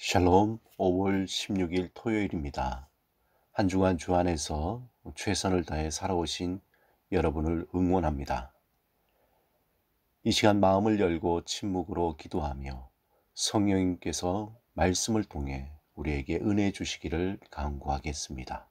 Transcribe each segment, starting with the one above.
샬롬 5월 16일 토요일입니다. 한 주간 주 안에서 최선을 다해 살아오신 여러분을 응원합니다. 이 시간 마음을 열고 침묵으로 기도하며 성령님께서 말씀을 통해 우리에게 은혜 주시기를 간구하겠습니다.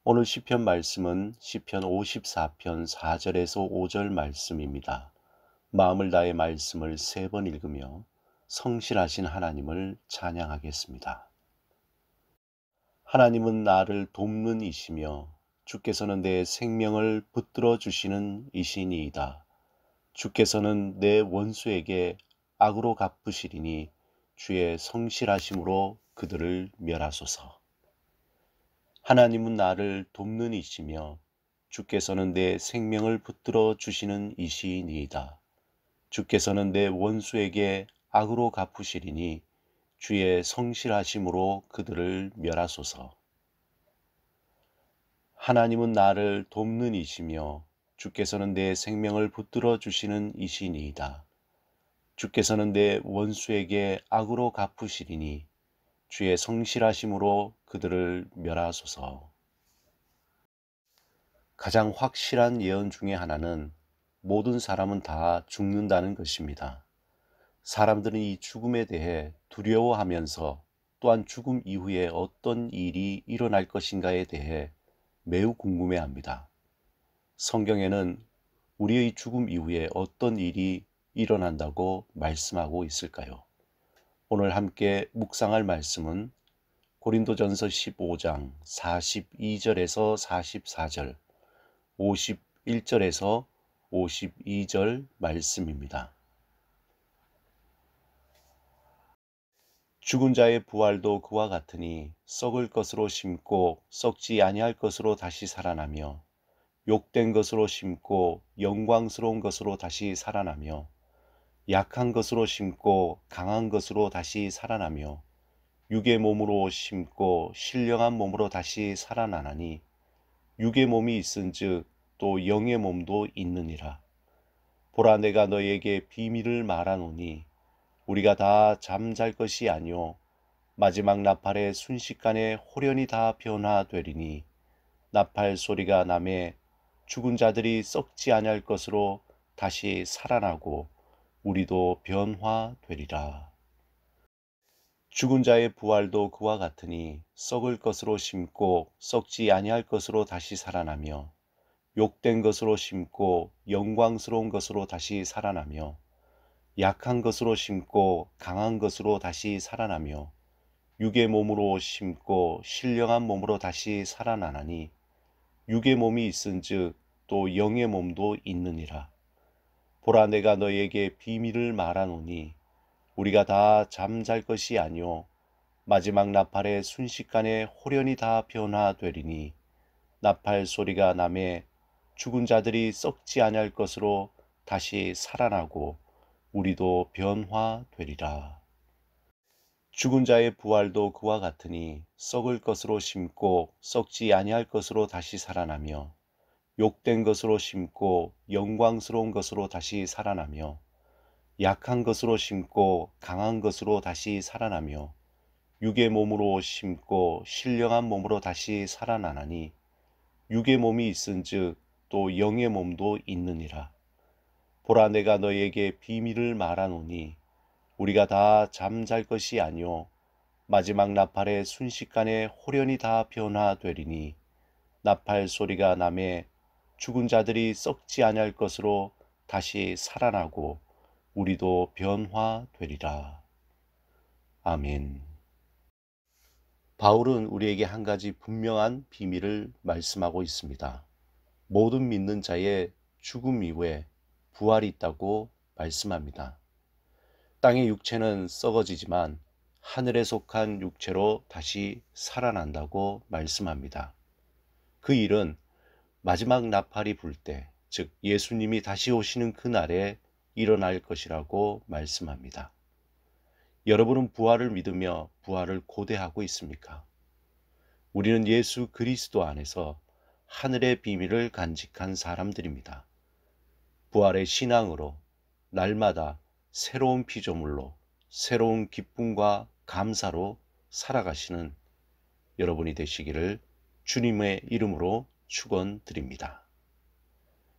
오늘 시편 말씀은 시편 54편 4절에서 5절 말씀입니다. 마음을 다해 말씀을 3번 읽으며 성실하신 하나님을 찬양하겠습니다. 하나님은 나를 돕는 이시며 주께서는 내 생명을 붙들어 주시는 이시니이다. 주께서는 내 원수에게 악으로 갚으시리니 주의 성실하심으로 그들을 멸하소서. 하나님은 나를 돕는 이시며 주께서는 내 생명을 붙들어 주시는 이시니이다. 주께서는 내 원수에게 악으로 갚으시리니 주의 성실하심으로 그들을 멸하소서. 하나님은 나를 돕는 이시며 주께서는 내 생명을 붙들어 주시는 이시니이다. 주께서는 내 원수에게 악으로 갚으시리니 주의 성실하심으로 그들을 멸하소서. 가장 확실한 예언 중에 하나는 모든 사람은 다 죽는다는 것입니다. 사람들은 이 죽음에 대해 두려워하면서 또한 죽음 이후에 어떤 일이 일어날 것인가에 대해 매우 궁금해합니다. 성경에는 우리의 죽음 이후에 어떤 일이 일어난다고 말씀하고 있을까요? 오늘 함께 묵상할 말씀은 고린도전서 15장 42절에서 44절, 51절에서 52절 말씀입니다. 죽은 자의 부활도 그와 같으니 썩을 것으로 심고 썩지 아니할 것으로 다시 살아나며 욕된 것으로 심고 영광스러운 것으로 다시 살아나며 약한 것으로 심고 강한 것으로 다시 살아나며 육의 몸으로 심고 신령한 몸으로 다시 살아나나니 육의 몸이 있은즉 또 영의 몸도 있느니라. 보라, 내가 너희에게 비밀을 말하노니 우리가 다 잠잘 것이 아니요 마지막 나팔의 순식간에 홀연히 다 변화되리니 나팔 소리가 나매 죽은 자들이 썩지 아니할 것으로 다시 살아나고 우리도 변화되리라. 죽은 자의 부활도 그와 같으니 썩을 것으로 심고 썩지 아니할 것으로 다시 살아나며 욕된 것으로 심고 영광스러운 것으로 다시 살아나며 약한 것으로 심고 강한 것으로 다시 살아나며 육의 몸으로 심고 신령한 몸으로 다시 살아나나니 육의 몸이 있은즉 또 영의 몸도 있느니라. 보라, 내가 너희에게 비밀을 말하노니 우리가 다 잠잘 것이 아니요 마지막 나팔의 순식간에 홀연히 다 변화되리니 나팔 소리가 나매 죽은 자들이 썩지 아니할 것으로 다시 살아나고 우리도 변화되리라. 죽은 자의 부활도 그와 같으니 썩을 것으로 심고 썩지 아니할 것으로 다시 살아나며 욕된 것으로 심고 영광스러운 것으로 다시 살아나며 약한 것으로 심고 강한 것으로 다시 살아나며 육의 몸으로 심고 신령한 몸으로 다시 살아나나니 육의 몸이 있은즉 또 영의 몸도 있느니라. 보라 내가 너에게 비밀을 말하노니 우리가 다 잠잘 것이 아니요 마지막 나팔의 순식간에 홀연히 다 변화되리니 나팔 소리가 나매 죽은 자들이 썩지 아니할 것으로 다시 살아나고 우리도 변화되리라. 아멘. 바울은 우리에게 한 가지 분명한 비밀을 말씀하고 있습니다. 모든 믿는 자의 죽음 이후에 부활이 있다고 말씀합니다. 땅의 육체는 썩어지지만 하늘에 속한 육체로 다시 살아난다고 말씀합니다. 그 일은 마지막 나팔이 불 때, 즉 예수님이 다시 오시는 그날에 일어날 것이라고 말씀합니다. 여러분은 부활을 믿으며 부활을 고대하고 있습니까? 우리는 예수 그리스도 안에서 하늘의 비밀을 간직한 사람들입니다. 부활의 신앙으로 날마다 새로운 피조물로 새로운 기쁨과 감사로 살아가시는 여러분이 되시기를 주님의 이름으로 축원드립니다.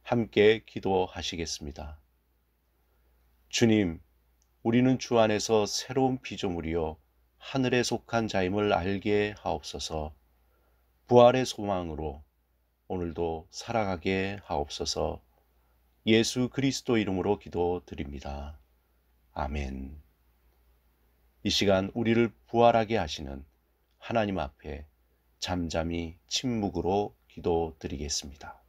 함께 기도하시겠습니다. 주님, 우리는 주 안에서 새로운 피조물이요 하늘에 속한 자임을 알게 하옵소서. 부활의 소망으로 오늘도 살아가게 하옵소서. 예수 그리스도 이름으로 기도드립니다. 아멘. 이 시간 우리를 부활하게 하시는 하나님 앞에 잠잠히 침묵으로 기도드리겠습니다.